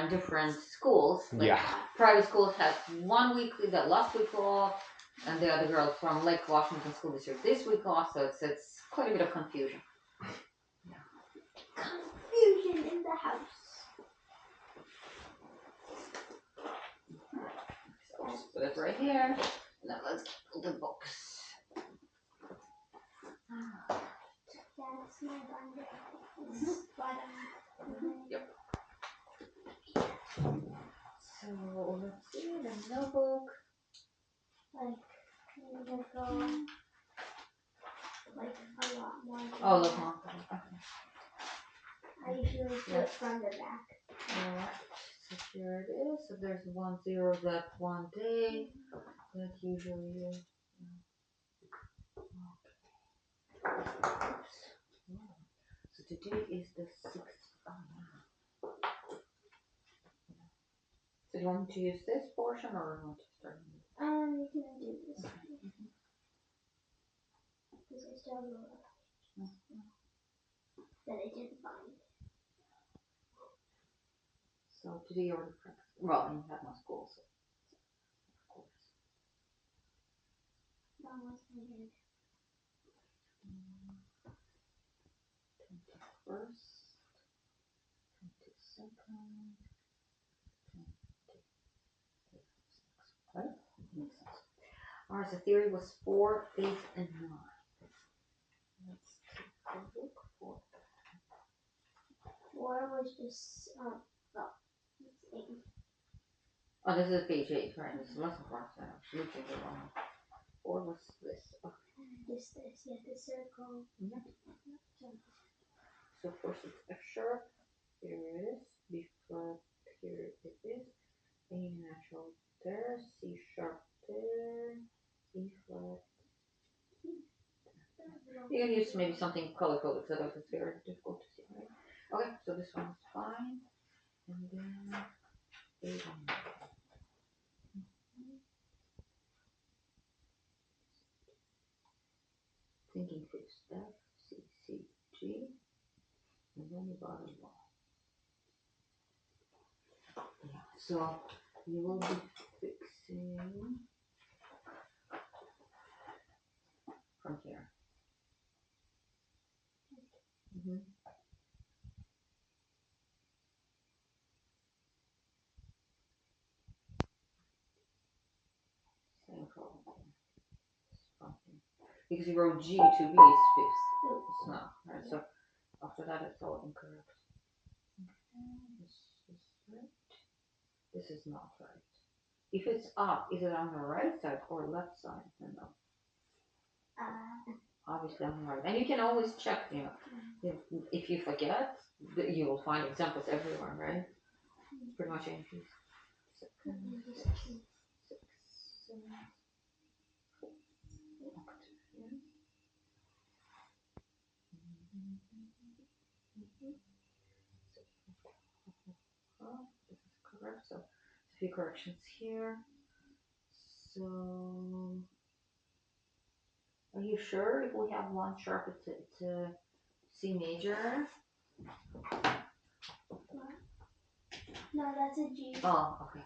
different schools. Like private schools have 1 week, the last week off, and the other girl from Lake Washington School District this week off. So it's quite a bit of confusion. Confusion in the house. So just put it right here. Now let's keep the books. That's my binder. Yep. So let's see the notebook. Like, can you just go like a lot more? Oh, look, Mom. Okay. I usually flip from the back. Alright, so here it is. So there's 1 0, that 1 day. That usually is. Oops. So today is the 6th. Oh, wow. So do you want me to use this portion or do you want to start? You can do this. Because I still have a little that I didn't find. So today you already practiced. Well, you had no school, so of course. That was my head. 21st, 22nd, 26th. Right? Makes sense. Alright, so theory was 4, 8, and 9. Let's take a look for 4 was just, it's 8. Oh, this is page 8, right? This is lesson 4. So I'm looking at the wrong. 4 was this. Okay. This, yeah, the circle. Yeah. So first it's F sharp. Here it is. B flat. Here it is. A natural there. C sharp there. E flat. You can use maybe something colorful because otherwise it's very difficult to see, right? Okay, so this one's fine. And then A. Thinking fixed F, C, C, G, and then the bottom one. Yeah, so you will be fixing from here. Same problem. Because you wrote G to B is fixed. It's not, right? So after that it's all incorrect. Okay, this is right. This is not right. If it's up, is it on the right side or left side? No. Obviously on the right. And you can always check, you know, if you forget, you will find examples everywhere, right? Pretty much anything. Second, 6, 7, 4, this is correct. So a few corrections here. So are you sure if we have 1 sharp it's a C major? No, that's a G. Oh, okay.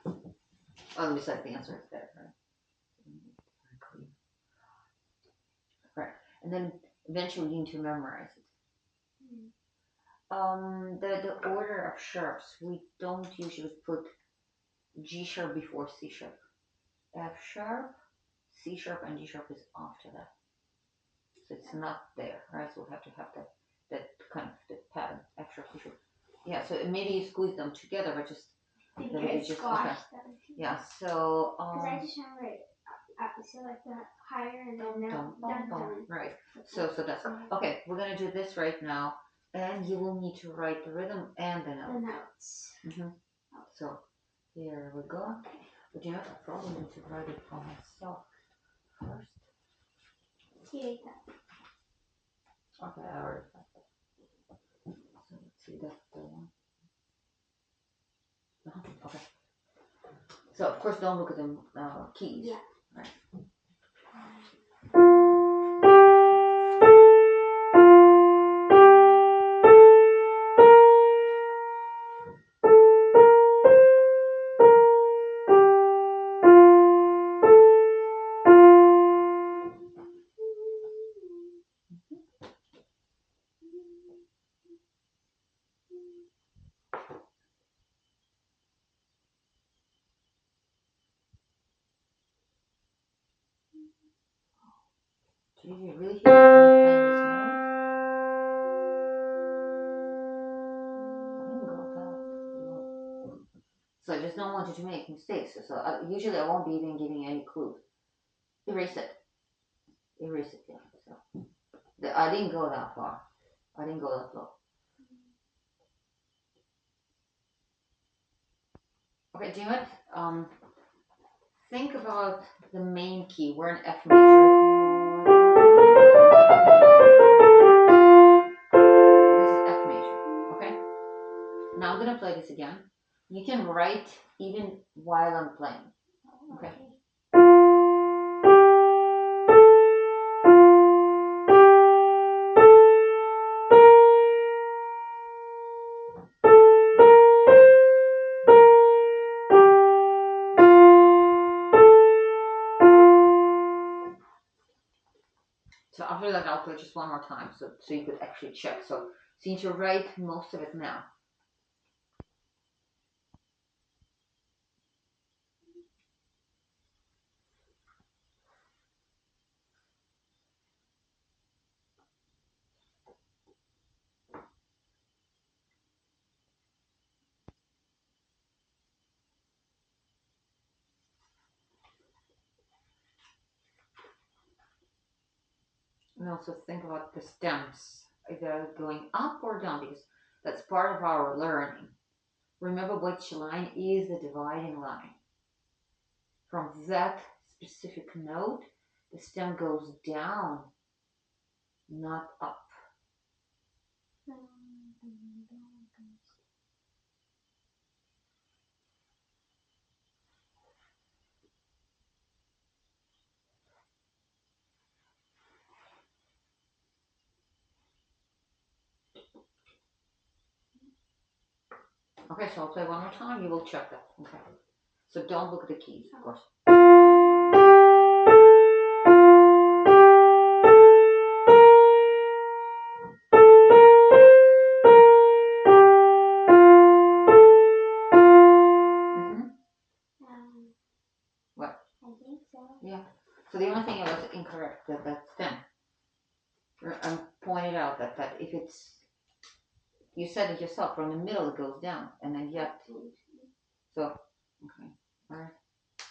Oh, looks like the answer is there, right? Right. And then eventually you need to memorize it. The order of sharps, we don't usually put G sharp before C sharp. F sharp, C sharp, and G sharp is after that. So it's not there, right? So we have to have that kind of the pattern, F sharp, C sharp. Yeah, so maybe you squeeze them together, but just okay. Yeah, so because I just remember it. So like the higher and then dum, right. So that's okay. We're gonna do this right now, and you will need to write the rhythm and the notes. So here we go. But you know, I probably need to write it for myself first. Okay, I already got that. So let's see, that's the one. Okay. So of course, don't look at the keys. Yeah. Right. Do you really hear me playing this note? I didn't go that low. So I just don't want you to make mistakes. So usually I won't be even giving you any clues. Erase it. Erase it, yeah. So I didn't go that far. I didn't go that low. Okay, do you know what? Think about the main key. We're in F major. This is F major, okay? Now I'm gonna play this again. You can write even while I'm playing, okay? So after that, I'll play just one more time, so you could actually check. So you need to write most of it now. And also think about the stems. If they're going up or down, because that's part of our learning. Remember which line is the dividing line. From that specific note, the stem goes down, not up. Okay, so I'll play one more time. You will check that. Okay. So don't look at the keys, of course. What? I think so. Yeah. So the only thing I was incorrect that stem. I pointed out that if it's, you said it yourself, from the middle it goes down, and then yet. So okay, all right.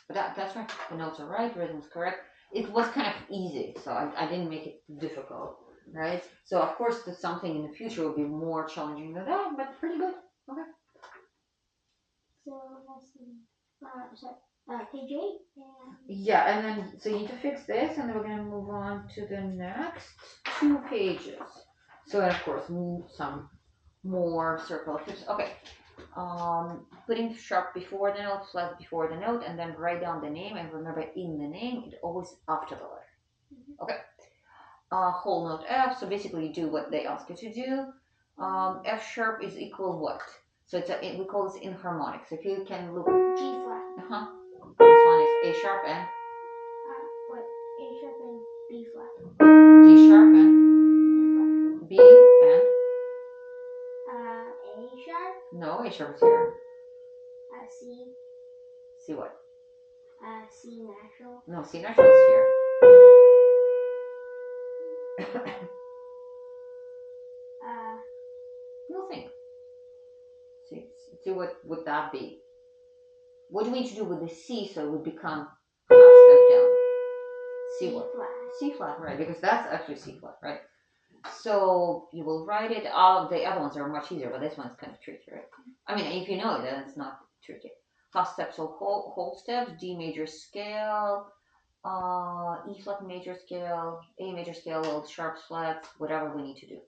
But that's right. The notes are right. Rhythm is correct. It was kind of easy, so I didn't make it difficult, right? So of course, something in the future will be more challenging than that, but pretty good. Okay. So let's see. Page 8. Yeah, and then so you need to fix this, and then we're gonna move on to the next 2 pages. So and of course, some more circle tips. Okay. Putting sharp before the note, flat before the note, and then write down the name. And remember, in the name, it always after the letter. Okay. Whole note F. So basically, you do what they ask you to do. F sharp is equal what? So we call this inharmonic. So if you can look. G flat. This one is A sharp and. What? A sharp and B flat. D sharp and. B and. A sharp. No, A sharp is here. C. C what? C natural. No, C natural is here. Nothing. See what would that be? What do we need to do with the C so it would become half step down? C what? Flat. C flat, right? Because that's actually C flat, right? So you will write it. All the other ones are much easier, but this one's kind of tricky, right? I mean, if you know it, then it's not tricky. Half step, so whole steps, D major scale, E flat major scale, A major scale, little sharp flats, whatever we need to do.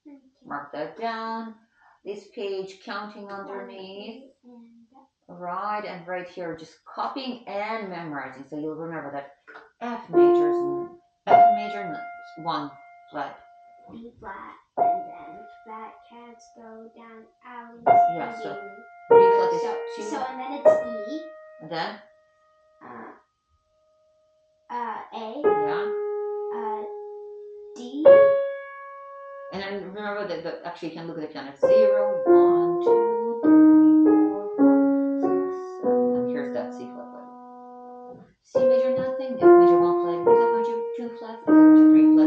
Okay. Mark that down. This page counting underneath. Right, and right here, just copying and memorizing. So you'll remember that F major, 1 flat. B flat, and then flat cats go down alleys. Yeah, so B flat is 2. So and then it's E. And then? A. Yeah. D. And then remember that actually you can look at the piano. 0, 1, 2, 3, 4, 5, 6, 7. And here's that C flat. C major nothing, F major 1 flat, B flat major 2 flat, F major 3 flat.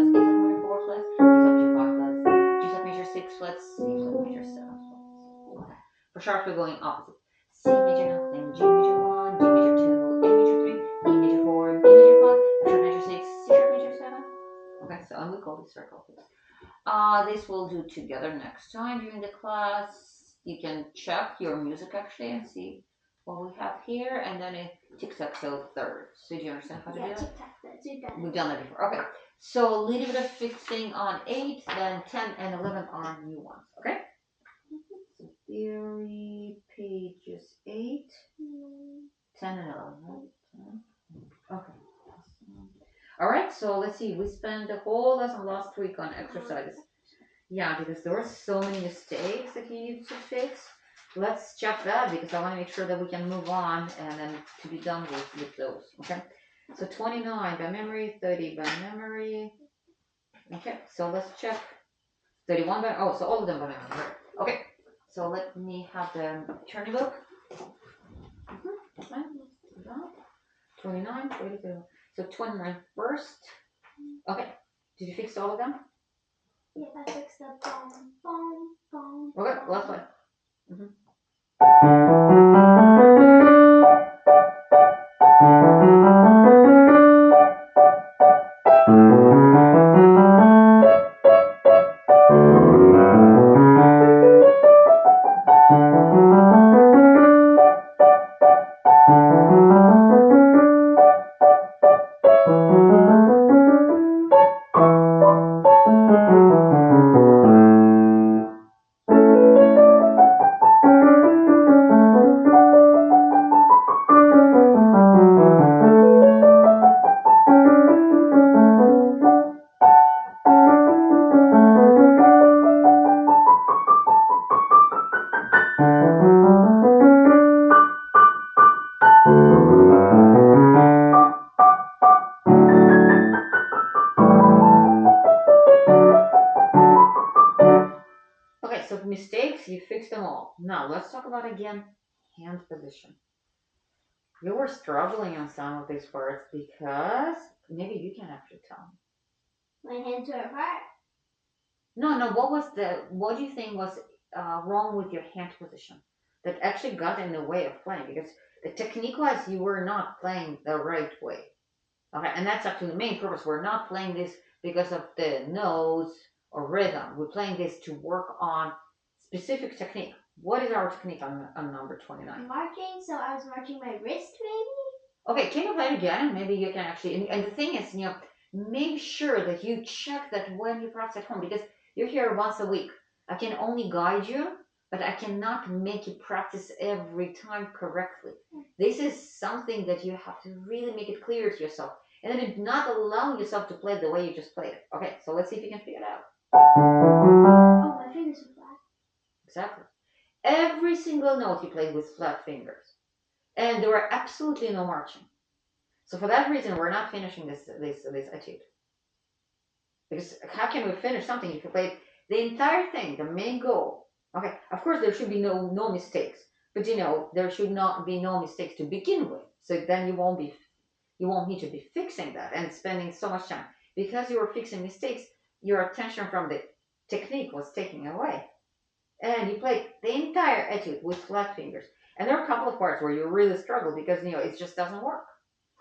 sharply going opposite. C major nothing, G major 1, G major 2, A major 3, E major 4, B major 5, F sharp major 6, C sharp major 7. Okay, so I'm going to call this circle. This we'll do together next time during the class. You can check your music actually and see what we have here, and then a tic-tac-toe third. So do you understand how to do it? We've done that before. Okay. So a little bit of fixing on 8, then 10 and 11 are new ones. Okay? So theory, pages 8, 10 and 11, right? Okay. Alright, so let's see. We spent the whole lesson last week on exercises. Yeah, because there were so many mistakes that he needs to fix. Let's check that because I want to make sure that we can move on and then to be done with those. Okay? So 29 by memory, 30 by memory. Okay, so let's check 31 by, so all of them by memory, right? Okay, so let me have the turning book. 29, 32. So 29 first. Okay, did you fix all of them? Yeah, I fixed the boom, boom, boom. Okay, last one. Okay, so mistakes, you fixed them all. Now, let's talk about again hand position. You were struggling on some of these words because maybe you can actually tell me. My hands are apart. No, what do you think was wrong with your hand position that actually got in the way of playing? Because the technique-wise, you were not playing the right way. Okay, and that's actually the main purpose. We're not playing this because of the notes or rhythm. We're playing this to work on specific technique. What is our technique on number 29? Marching, so I was marching my wrist maybe? Okay, can you play it again? Maybe you can actually, and the thing is, make sure that you check that when you practice at home, because you're here once a week. I can only guide you, but I cannot make you practice every time correctly. This is something that you have to really make it clear to yourself. And then not allow yourself to play the way you just played it. Okay, so let's see if you can figure it out. Oh, my fingers are flat. Exactly. Every single note you played with flat fingers. And there were absolutely no marching. So for that reason, we're not finishing this etude. Because how can we finish something if you played the entire thing, the main goal? Okay, of course there should be no mistakes. But there should not be no mistakes to begin with. So then you won't need to be fixing that and spending so much time. Because you were fixing mistakes, your attention from the technique was taken away. And you played the entire etude with flat fingers. And there are a couple of parts where you really struggle because, it just doesn't work.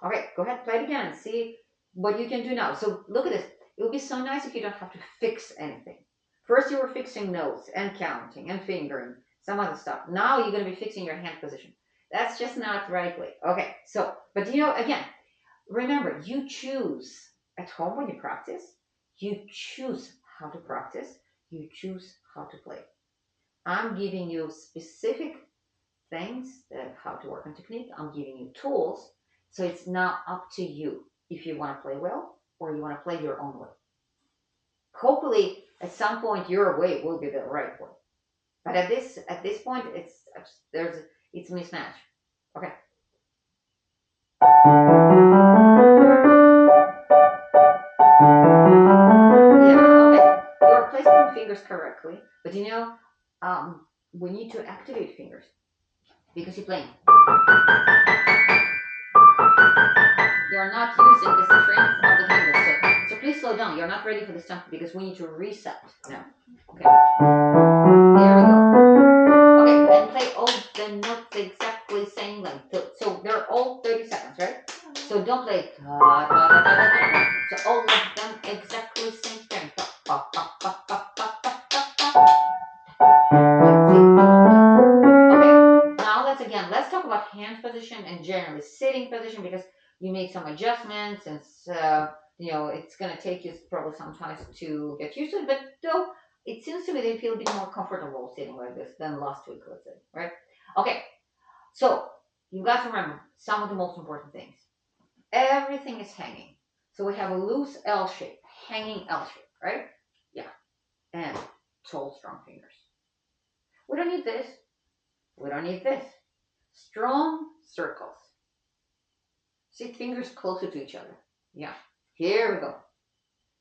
Okay, go ahead, play it again and see what you can do now. So look at this. It would be so nice if you don't have to fix anything. First you were fixing notes and counting and fingering, some other stuff. Now you're going to be fixing your hand position. That's just not the right way. Okay, so, but again, remember, you choose at home when you practice. You choose how to practice. You choose how to play. I'm giving you specific things, how to work on technique. I'm giving you tools. So it's now up to you if you want to play well or you want to play your own way. Hopefully, at some point, your way will be the right way. But at this point, it's a mismatch. Okay. Yeah. Okay. You're placing your fingers correctly, but we need to activate fingers because you're playing. You're not using the strength of the fingers, so please slow down. You're not ready for this tempo because we need to reset now. Okay. There we go. Okay, then play all the notes exactly same length. So they're all 30 seconds, right? So don't play ta ta ta ta ta ta. So all of them exactly same strength. Ta, ta, ta, ta, ta, ta, ta, ta, ta. Okay, now let's talk about hand position and generally sitting position because you make some adjustments and it's gonna take you probably some time to get used to it, but though it seems to me they feel a bit more comfortable sitting like this than last week, let's say, right? Okay, so you got to remember some of the most important things. Everything is hanging. So we have a loose L shape, hanging L shape, right? Yeah, and tall, strong fingers. We don't need this. We don't need this. Strong circles. See, fingers closer to each other. Yeah, here we go.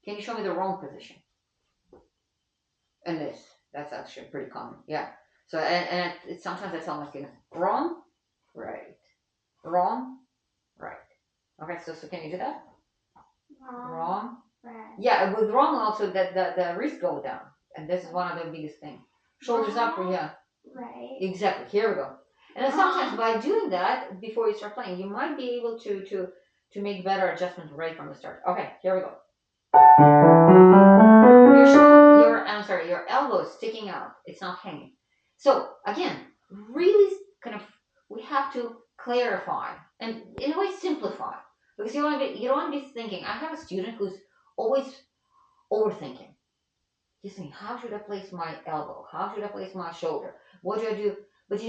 Can you show me the wrong position? And this. That's actually pretty common. Yeah. So, and sometimes I tell my students, wrong, right. Wrong, right. Okay, so can you do that? Wrong. Right. Yeah, with wrong also the wrist go down. And this is one of the biggest things. Shoulders up, yeah. Right. Exactly. Here we go. And then sometimes by doing that, before you start playing, you might be able to make better adjustments right from the start. Okay, here we go. Your elbow is sticking out. It's not hanging. So again, really we have to clarify and in a way simplify because you don't want to be thinking. I have a student who's always overthinking. He's thinking, how should I place my elbow? How should I place my shoulder? What do I do? But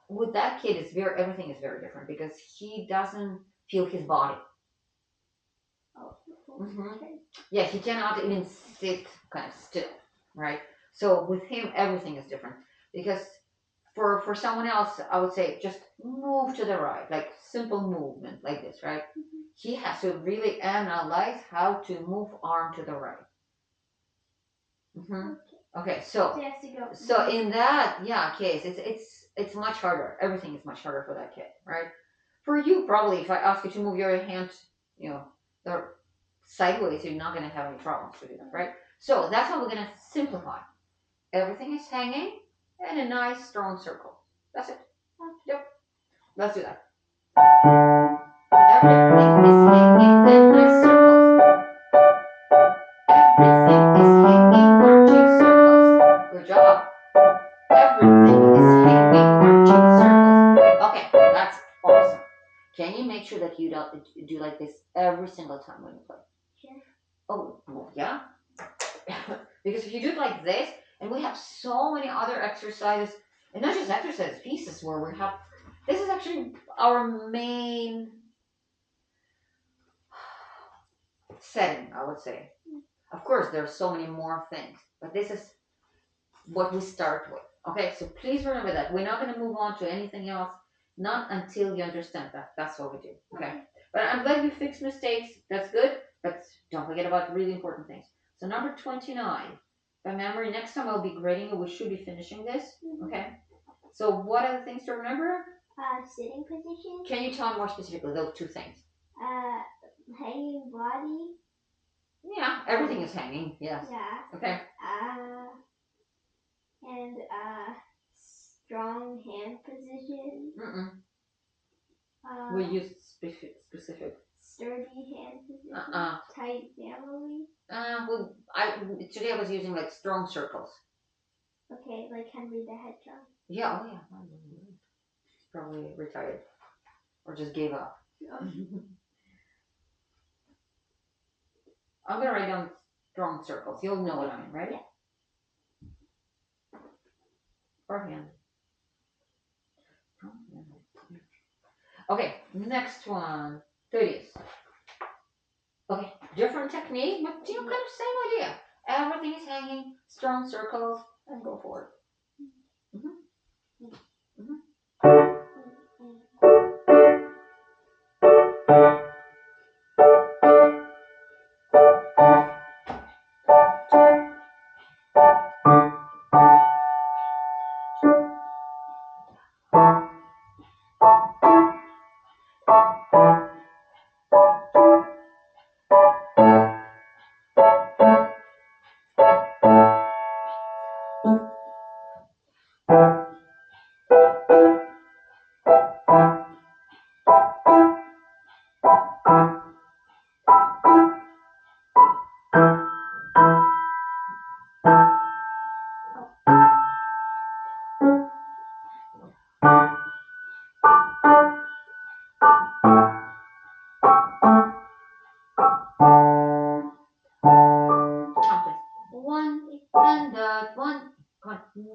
with that kid, everything is very different because he doesn't feel his body. Mm-hmm. Yeah, he cannot even sit kind of still, right? So with him, everything is different because for someone else, I would say just move to the right, like simple movement like this, right? Mm-hmm. He has to really analyze how to move arm to the right. Mm-hmm. Okay, so in that case, it's much harder. Everything is much harder for that kid, right? For you, probably, if I ask you to move your hand, the sideways, you're not going to have any problems to do that, right? So that's how we're going to simplify. Everything is hanging and a nice strong circle. That's it. Yep. Let's do that. Everything is hanging and nice circles. Everything is hanging marching circles. Good job. Everything is hanging marching circles. Okay, that's awesome. Can you make sure that you do like this every single time when you play? Sure. Oh, well, yeah. Because if you do it like this, and we have so many other exercises, and not just exercise pieces where we have, this is actually our main setting, I would say. Of course, there are so many more things, but this is what we start with. Okay, so please remember that. We're not going to move on to anything else, not until you understand that. That's what we do. Okay, but I'm glad you fixed mistakes. That's good, but don't forget about really important things. So number 29. By memory, next time I'll be grading you. We should be finishing this. Okay. So what are the things to remember? Sitting position. Can you tell me more specifically those two things? Hanging body. Yeah, everything is hanging. Yes. Yeah. Okay. And strong hand position. We use specific. Sturdy hand position. Tight family. Well, today I was using like strong circles. Okay, like Henry the Hedgehog. Yeah, oh yeah. He's probably retired. Or just gave up. I'm going to write down strong circles. You'll know what I mean, right? Yeah. Or hand. Okay, next one. 30th. Okay, different technique, but kind of same idea. Everything is hanging, strong circles, and go forward.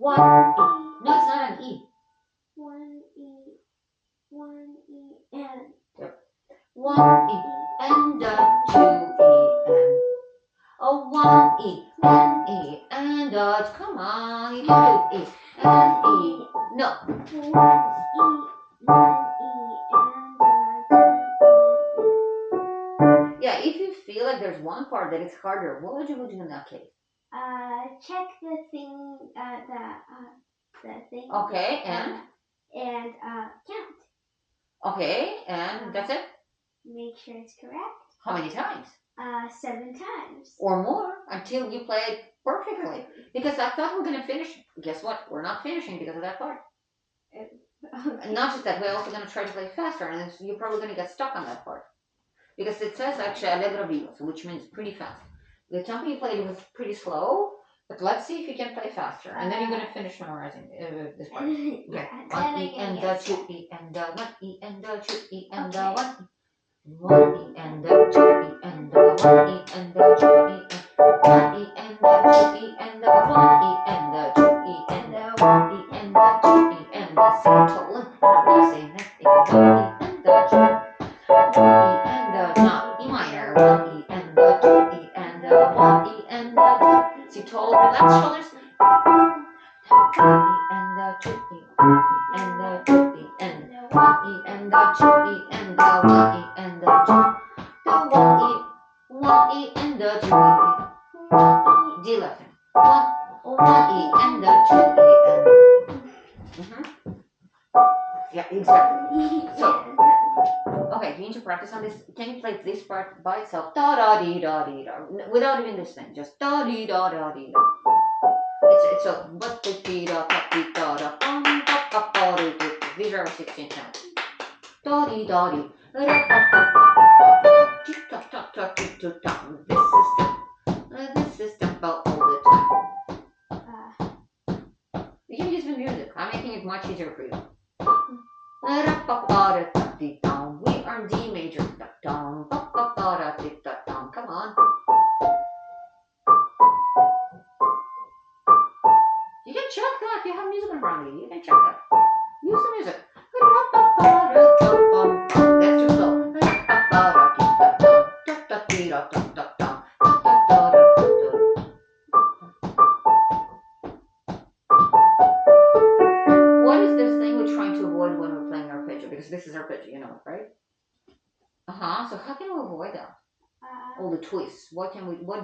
1 E. No, it's not an E. 1 E. 1 E and. Yep. 1 E and 2 E and. Oh, 1 E and E and come on, you can do E and E. No. 1 E, 1 E and 2 E. Yeah, if you feel like there's one part that is harder, what would you do in that case? Check the thing, the thing. Okay, and count. Okay, and that's it. Make sure it's correct. How many times? 7 times. Or more until you play it perfectly. Because I thought we were gonna finish. Guess what? We're not finishing because of that part. Okay. And not just that, we're also gonna try to play faster, and then you're probably gonna get stuck on that part. Because it says actually allegro vivo, so which means pretty fast. The tempo you played was pretty slow, but let's see if you can play faster, and then you're gonna finish memorizing this part. Okay. Yeah, 1 E and 2 E and 1 E and 2 E and 1 E. 1 E and 2 E and 1 E and 2 E and 1 E and 2 E and 1 E and 2 E and 1 E and 2 E and settle. I'm saying that 1 E and 2 1 E and not E minor 1 E and 2 E and 1 E and 2. See, tall, relax shoulders. 1 E and 2 E and 2 E and 1 E and 2 E and 1 E and 2. The 1 E, 1 E and 2 E. D left hand. 1 E and 2 E and. Yeah, exactly. So, okay, you need to practice on this. Can you play this part by itself? Da da dee da dee da. Without even this thing, just da dee da da dee da. It's a but the dee da da dee da da bum ba ba ba doo doo. These are our 16 times. Da dee da dee. Da ba ba ba ba ba. Tick tock tock tock tick tock tock. This is tempo all the time. You can use the music. I'm making it much easier for you. We are in D major. Come on. You can check that if you have music in front of you. You can check that. Use the music. That's too slow. What is this thing we're trying to avoid when we're playing arpeggio? Because this is arpeggio, you know, right? So how can we avoid that? All the twists. What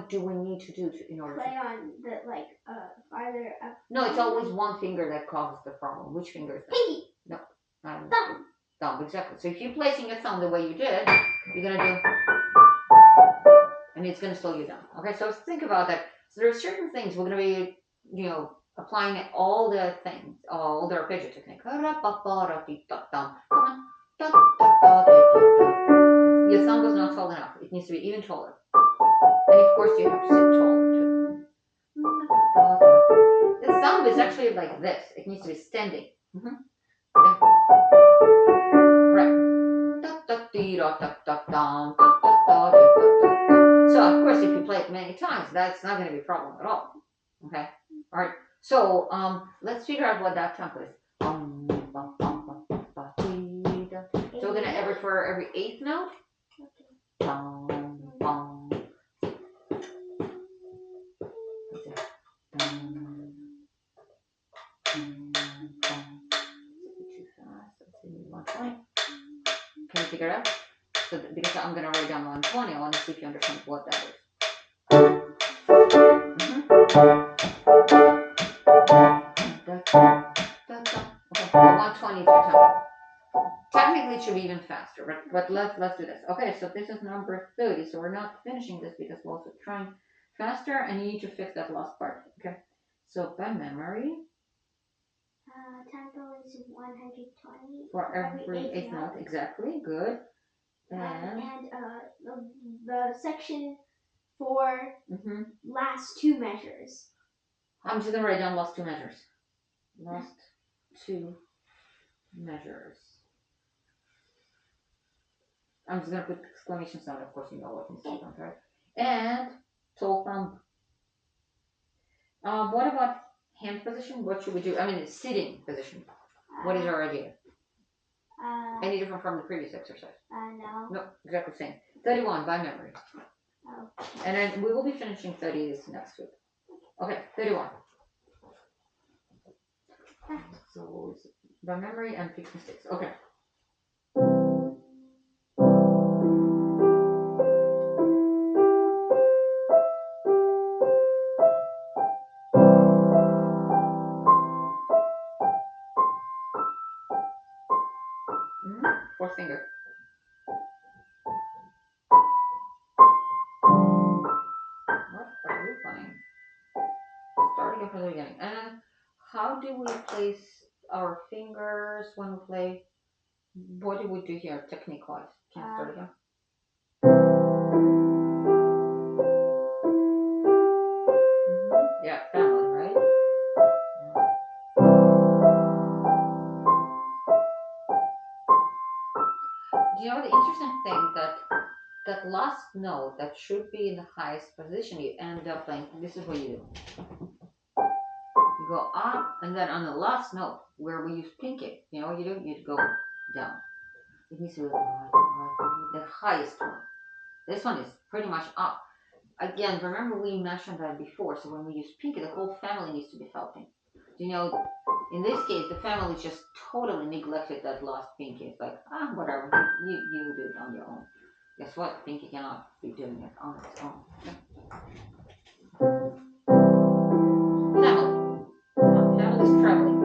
do we need to do in order play on the farther up? No, it's always one finger that causes the problem. Which finger is that? Pinky. No. Thumb. Thumb, exactly. So if you're placing your thumb the way you did, you're gonna do, and it's gonna slow you down. Okay, so think about that. So there are certain things we're gonna be, applying all the things, all the arpeggio technique. Come on. Your thumb was not tall enough. It needs to be even taller. And of course you have to sit taller too. The thumb is actually like this. It needs to be standing. Yeah. Right. So of course if you play it many times, that's not going to be a problem at all. Okay. All right. So let's figure out what that tempo is. So we're gonna for every eighth note. Can you figure it out? So because I'm gonna write down 120, I want to see if you understand what that is. Okay, so 120 is your tempo. Technically it should be even faster, but let's do this. Okay, so this is number 30, so we're not finishing this because we're also trying faster, and you need to fix that last part. Okay, so by memory. Tempo is 120 for every eighth note. Exactly, good. And the section for last two measures. I'm just gonna write down last two measures. Last two measures. I'm just gonna put exclamation sign. Of course, you know what I'm saying, right? And tall thumb. What about hand position? What should we do? I mean, sitting position. What is our idea? Any different from the previous exercise? No. No, exactly the same. 31 by memory. Oh. And then we will be finishing 30 this next week. Okay, 31. So by memory and fix mistakes. Okay. Fourth finger. What are you playing? Starting from the beginning. And then how do we place our fingers when we play? What do we do here technique wise? Can you start again? Yeah, family, right? Do you know the interesting thing that last note that should be in the highest position, you end up playing. This is what you do. You go up, and then on the last note where we use pinky, you know what you do? You go down. It needs to be the highest one. This one is pretty much up. Again, remember we mentioned that before. So when we use pinky, the whole family needs to be helping. You know, in this case, the family just totally neglected that last pinky. It's like, whatever, you do it on your own. Guess what? Pinky cannot be doing it on its own. Family. Family is traveling.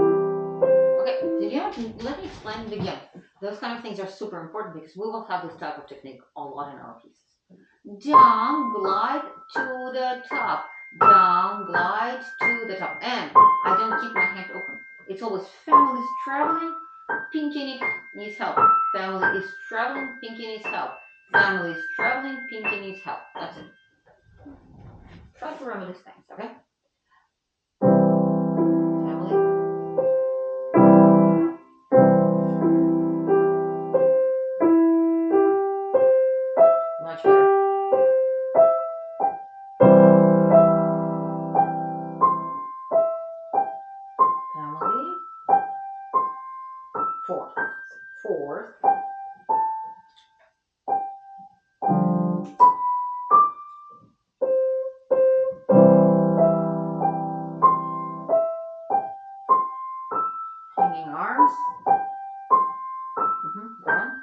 Okay, did you have, let me explain it again. Those kind of things are super important because we will have this type of technique a lot in our pieces. Down, glide to the top. Down, glide to the top. And I don't keep my hand open. It's always family is traveling, pinky needs help. Family is traveling, pinky needs help. Family is traveling, pinky needs help. That's it. Try to remember these things, okay? Family. Much better. Family. Fourth. Hanging arms. Go on.